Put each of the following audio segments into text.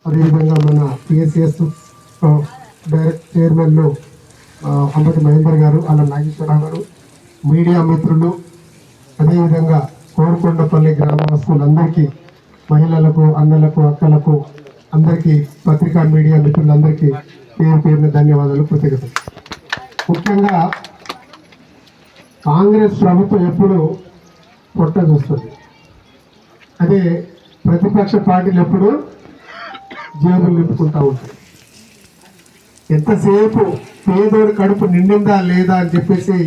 అదేవిధంగా మన PSCS direct chairman Ambati Mahender గారు, అలా నాగేశ్వరరావు గారు, మీడియా మిత్రులు, అదేవిధంగా కోరుకొండపల్లి గ్రామవాసులందరికీ, మహిళలకు, అన్నలకు, అక్కలకు, అందరికీ, పత్రికా మీడియా మిత్రులందరికీ పేరు పేరున ధన్యవాదాలు, కృతజ్ఞతలు. ముఖ్యంగా కాంగ్రెస్ ప్రభుత్వం ఎప్పుడు పొట్ట చూస్తుంది, అదే ప్రతిపక్ష పార్టీలు ఎప్పుడు జేబులు నింపుకుంటూ ఉంటాయి. ఎంతసేపు పేదోడి కడుపు నిండిందా లేదా అని చెప్పేసి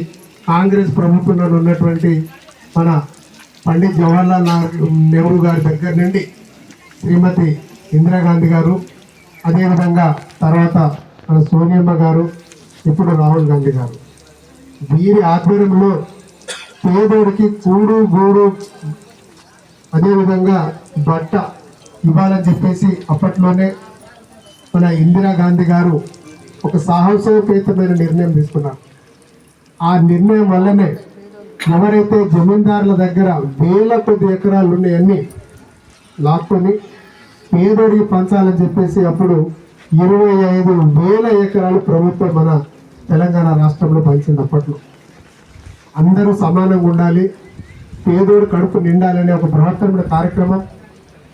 కాంగ్రెస్ ప్రభుత్వంలో ఉన్నటువంటి మన పండిత్ జవహర్లాల్ నెహ్రూ గారి దగ్గర నుండి శ్రీమతి ఇందిరాగాంధీ గారు, అదేవిధంగా తర్వాత మన సోనియమ్మ గారు, ఇప్పుడు రాహుల్ గాంధీ గారు, వీరి ఆధ్వర్యంలో పేదోడికి కూడు గూడు అదేవిధంగా బట్ట ఇవ్వాలని చెప్పేసి అప్పట్లోనే మన ఇందిరాగాంధీ గారు ఒక సాహసోపేతమైన నిర్ణయం తీసుకున్నారు. ఆ నిర్ణయం వల్లనే ఎవరైతే జమీందారుల దగ్గర వేల కొద్ది ఎకరాలు ఉన్నాయన్నీ లాక్కొని పేదోడికి పంచాలని చెప్పేసి అప్పుడు 25,000 ఎకరాలు ప్రభుత్వం మన తెలంగాణ రాష్ట్రంలో పంచింది. అప్పట్లో అందరూ సమానంగా ఉండాలి, పేదోడు కడుపు నిండాలనే ఒక బృహత్తరమైన కార్యక్రమం.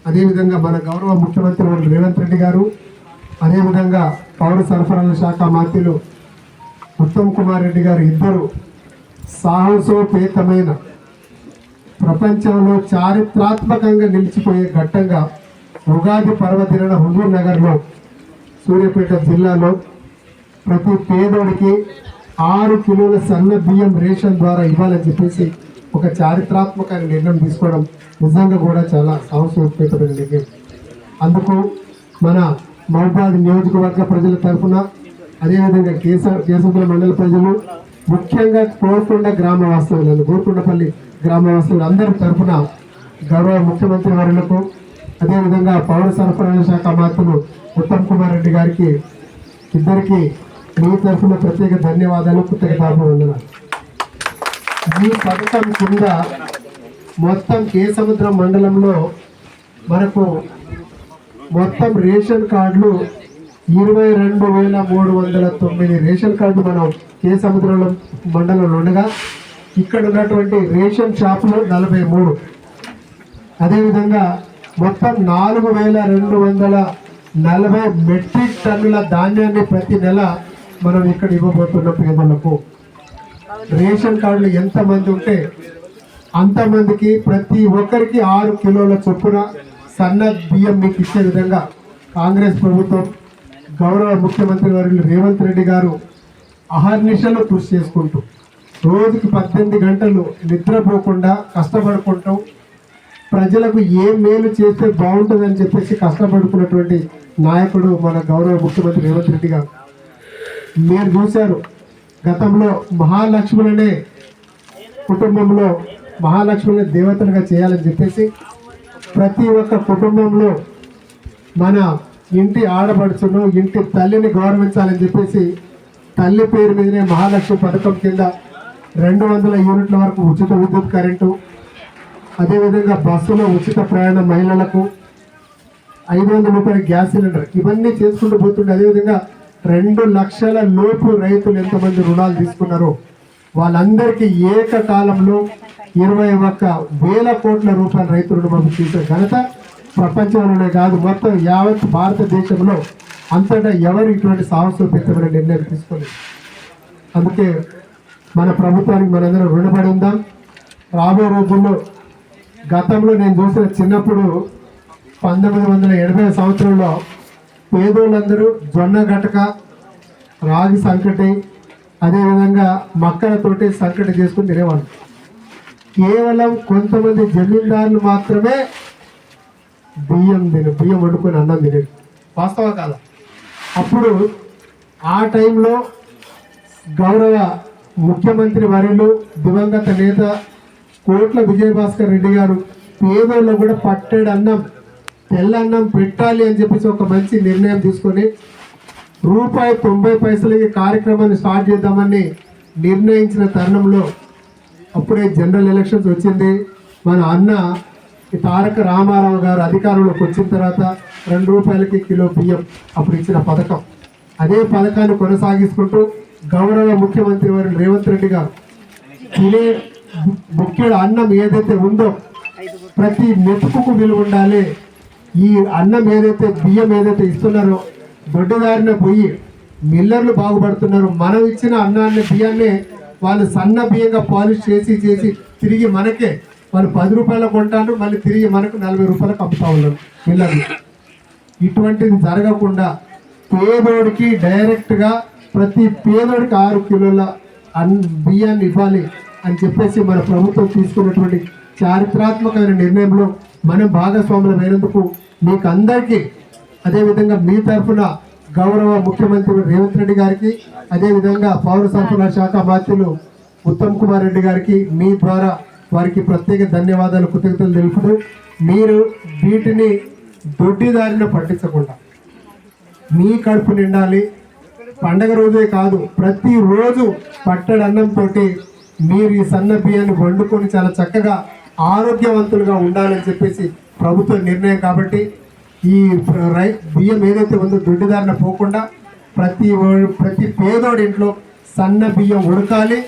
అదేవిధంగా మన గౌరవ ముఖ్యమంత్రి రేవంత్ రెడ్డి గారు, అదేవిధంగా పౌర సరఫరాల శాఖ మంత్రులు ఉత్తమ్ కుమార్ రెడ్డి గారు ఇద్దరు సాహసోపేతమైన ప్రపంచంలో చారిత్రాత్మకంగా నిలిచిపోయే ఘట్టంగా ఉగాది పర్వదిన హుజూర్ నగర్లో సూర్యాపేట జిల్లాలో ప్రతి పేదోడికి 6 కిలోల సన్న బియ్యం రేషన్ ద్వారా ఇవ్వాలని చెప్పేసి ఒక చారిత్రాత్మకమైన నిర్ణయం తీసుకోవడం నిజంగా కూడా చాలా సాహసోపేతమైన నిర్ణయం. అందుకు మన మహబూబాబాద్ నియోజకవర్గ ప్రజల తరఫున, అదేవిధంగా కేశవపల్లి మండల ప్రజలు, ముఖ్యంగా గోరుకొండపల్లి గ్రామవాసులు అందరి తరఫున గౌరవ ముఖ్యమంత్రి వర్యులకు, అదేవిధంగా పౌర సరఫరాల శాఖ మంత్రులు ఉత్తమ్ కుమార్ రెడ్డి గారికి ఇద్దరికి మీ తరఫున ప్రత్యేక ధన్యవాదాలు, కృతజ్ఞతాభివందనాలు. ఈ పథకం కింద మొత్తం కేసముద్రం మండలంలో మనకు మొత్తం రేషన్ కార్డులు 22,309 రేషన్ కార్డులు మనం కేసముద్రం మండలంలో ఉండగా, ఇక్కడ ఉన్నటువంటి రేషన్ షాపులు 43, అదేవిధంగా మొత్తం 4,240 మెట్రిక్ టన్నుల ధాన్యాన్ని ప్రతి నెల మనం ఇక్కడ ఇవ్వబోతున్న పేదలకు. రేషన్ కార్డులు ఎంతమంది ఉంటే అంతమందికి ప్రతి ఒక్కరికి 6 కిలోల చొప్పున సన్న బియ్యం మీకు ఇచ్చే విధంగా కాంగ్రెస్ ప్రభుత్వం, గౌరవ ముఖ్యమంత్రి వర్యులు రేవంత్ రెడ్డి గారు అహర్నిశలు కృషి చేసుకుంటూ రోజుకి 18 గంటలు నిద్రపోకుండా కష్టపడుకుంటూ ప్రజలకు ఏ మేలు చేస్తే బాగుంటుందని చెప్పేసి కష్టపడుకున్నటువంటి నాయకుడు మన గౌరవ ముఖ్యమంత్రి రేవంత్ రెడ్డి గారు. మీరు చూశారు, గతంలో మహాలక్ష్ములనే కుటుంబంలో మహాలక్ష్మిని దేవతలుగా చేయాలని చెప్పేసి ప్రతి ఒక్క కుటుంబంలో మన ఇంటి ఆడపడుచును, ఇంటి తల్లిని గౌరవించాలని చెప్పేసి తల్లి పేరు మీదనే మహాలక్ష్మి పథకం కింద 200 యూనిట్ల వరకు ఉచిత విద్యుత్ కరెంటు, అదేవిధంగా బస్సులో ఉచిత ప్రయాణం మహిళలకు, 500 రూపాయల గ్యాస్ సిలిండర్, ఇవన్నీ చేసుకుంటూ పోతుండే. అదేవిధంగా 2 లక్షల లోపు రైతులు ఎంతమంది రుణాలు తీసుకున్నారో వాళ్ళందరికీ ఏకకాలంలో 21,000 కోట్ల రూపాయల రైతు రుణమాఫీ చేసే ఘనత ప్రపంచంలోనే కాదు, మొత్తం యావత్ భారతదేశంలో అంతటా ఎవరు ఇటువంటి సాహసోపేతమైన నిర్ణయం తీసుకోలేదు. అందుకే మన ప్రభుత్వానికి మనందరం రుణపడి ఉందాం. రాబోయే రోజుల్లో గతంలో నేను చూసిన చిన్నప్పుడు 1980 సంవత్సరంలో పేదోళ్ళందరూ జొన్న గటక, రాగి సంకటి, అదేవిధంగా మక్కలతోటి సంకటి చేసుకుని తినేవాళ్ళు. కేవలం కొంతమంది జమీందారులు మాత్రమే బియ్యం వండుకొని అన్నం తినేది. వాస్తవం కాదా? అప్పుడు ఆ టైంలో గౌరవ ముఖ్యమంత్రి వర్యులు దివంగత నేత కోట్ల విజయభాస్కర్ రెడ్డి గారు పేదోళ్ళు కూడా పట్టెడు అన్నం, తెల్లన్నం పెట్టాలి అని చెప్పేసి ఒక మంచి నిర్ణయం తీసుకొని ₹90 ఈ కార్యక్రమాన్ని స్టార్ట్ చేద్దామని నిర్ణయించిన తరుణంలో అప్పుడే జనరల్ ఎలక్షన్స్ వచ్చింది. మన అన్న తారక రామారావు గారు అధికారంలోకి వచ్చిన తర్వాత ₹2 కిలో బియ్యం అప్పుడు ఇచ్చిన పథకం. అదే పథకాన్ని కొనసాగిస్తుంటూ గౌరవ ముఖ్యమంత్రి వారు రేవంత్ రెడ్డి గారు తినే ముఖ్యుడు అన్నం ఏదైతే ఉందో ప్రతి మెతుకుకు విలువ ఉండాలి. ఈ అన్నం ఏదైతే బియ్యం ఏదైతే ఇస్తున్నారో దొడ్డిదారిన పోయి మిల్లర్లు బాగుపడుతున్నారు. మనం ఇచ్చిన అన్నాన్ని బియ్యాన్ని వాళ్ళు సన్న బియ్యంగా పాలిష్ చేసి చేసి తిరిగి మనకే వాళ్ళు ₹10 కొంటారు, మళ్ళీ తిరిగి మనకు ₹40 అమ్ముతా ఉన్నారు మిల్లర్లు. ఇటువంటిది జరగకుండా పేదోడికి డైరెక్ట్గా ప్రతి పేదోడికి 6 కిలోల బియ్యాన్ని ఇవ్వాలి అని చెప్పేసి మన ప్రభుత్వం తీసుకున్నటువంటి చారిత్రాత్మకమైన నిర్ణయంలో మనం భాగస్వాములమైనందుకు మీకు అందరికీ, అదేవిధంగా మీ తరఫున గౌరవ ముఖ్యమంత్రి రేవంత్ రెడ్డి గారికి, అదేవిధంగా పౌర సరఫరాల శాఖ మంత్రులు ఉత్తమ్ కుమార్ రెడ్డి గారికి మీ ద్వారా వారికి ప్రత్యేక ధన్యవాదాలు, కృతజ్ఞతలు తెలుపుతూ మీరు వీటిని దొడ్డిదారిన పట్టించకుండా మీ కడుపు నిండాలి. పండగ రోజే కాదు, ప్రతిరోజు పట్టడి అన్నంతో మీరు ఈ సన్న బియ్యాన్ని వండుకొని చాలా చక్కగా ఆరోగ్యవంతులుగా ఉండాలని చెప్పేసి ప్రభుత్వ నిర్ణయం. కాబట్టి ఈ బియ్యం ఏదైతే ఉందో దొడ్డిదారిన పోకుండా ప్రతి పేదోడి ఇంట్లో సన్న బియ్యం ఉడకాలి,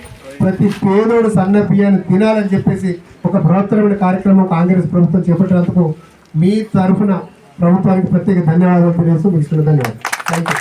ప్రతి పేదోడు సన్న బియ్యాన్ని తినాలని చెప్పేసి ఒక బృహత్తరమైన కార్యక్రమం కాంగ్రెస్ ప్రభుత్వం చేపట్టినందుకు మీ తరఫున ప్రభుత్వానికి ప్రత్యేక ధన్యవాదాలు తెలియజేస్తూ మీకు ధన్యవాదాలు. Thank you.